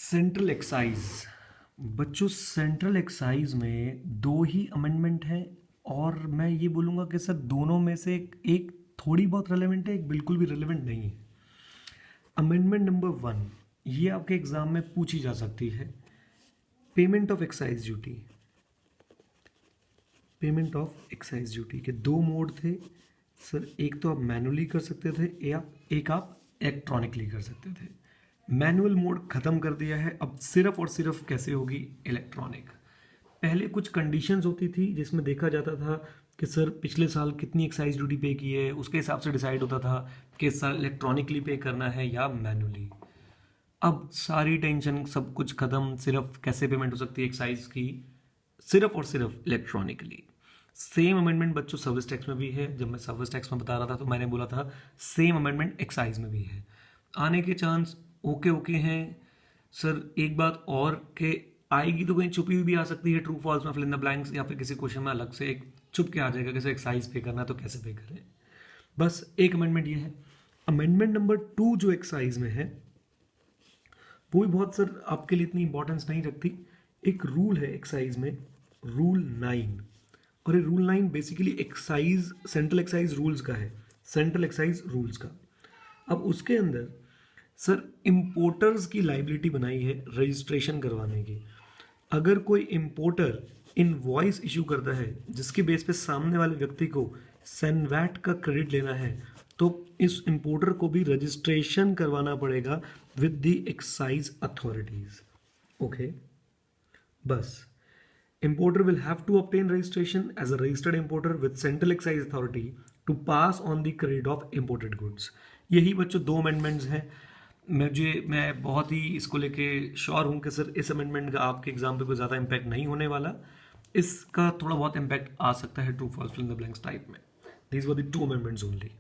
Central excise. बच्चों, central excise में दो ही अमेंडमेंट हैं और मैं ये बोलूँगा कि सर दोनों में से एक थोड़ी बहुत रेलेवेंट है, एक बिल्कुल भी रेलेवेंट नहीं है। अमेंडमेंट नंबर 1 ये आपके एग्जाम में पूछी जा सकती है। Payment of excise duty. Payment of excise duty के दो मोड थे सर, एक तो आप मैनुअली कर सकते थे या एक आप इलेक्ट्रॉनिकली कर सकते थे। मैनुअल मोड खत्म कर दिया है, अब सिर्फ और सिर्फ कैसे होगी, इलेक्ट्रॉनिक। पहले कुछ कंडीशंस होती थी जिसमें देखा जाता था कि सर पिछले साल कितनी एक्साइज ड्यूटी पे की है, उसके हिसाब से डिसाइड होता था कि इस साल इलेक्ट्रॉनिकली पे करना है या मैनुअली। अब सारी टेंशन सब कुछ खत्म, सिर्फ कैसे पेमेंट हो सकती है एक्साइज की, सिर्फ और सिर्फ इलेक्ट्रॉनिकली। सेम अमेंडमेंट बच्चों सर्विस टैक्स में भी है। जब मैं सर्विस टैक्स में बता रहा था तो मैंने बोला था सेम अमेंडमेंट एक्साइज में भी है। आने के चांस ओके ओके हैं सर। एक बात और कि आएगी तो कहीं छुपी हुई भी आ सकती है, ट्रू फॉल्स में, फिल इन द ब्लैंक्स, या फिर किसी क्वेश्चन में अलग से एक छुप के आ जाएगा कि सर एक्साइज पे करना है तो कैसे पे करें। बस एक अमेंडमेंट ये है। अमेंडमेंट नंबर 2 जो एक्साइज में है वो भी बहुत सर आपके लिए इतनी इंपॉर्टेंस नहीं रखती। एक रूल है एक्साइज में, रूल 9, और ये rule 9 basically excise, central excise rules का है, सेंट्रल एक्साइज रूल्स का। अब उसके अंदर सर इंपोर्टर्स की लाइबिलिटी बनाई है रजिस्ट्रेशन करवाने की। अगर कोई इंपोर्टर इनवॉइस इशू करता है जिसके बेस पे सामने वाले व्यक्ति को सैनवैट का क्रेडिट लेना है, तो इस इंपोर्टर को भी रजिस्ट्रेशन करवाना पड़ेगा with the excise authorities. Okay, बस importer will have to obtain registration as a registered importer with central excise authority to pass on the credit of imported goods। यही बच्चों दो अमेंडमेंट्स हैं। मैं बहुत ही इसको लेके श्योर हूँ कि सर इस अमेंडमेंट का आपके एग्जाम पे कोई ज़्यादा इम्पैक्ट नहीं होने वाला। इसका थोड़ा बहुत इम्पैक्ट आ सकता है true false fill in the blanks type में। These were the 2 amendments only.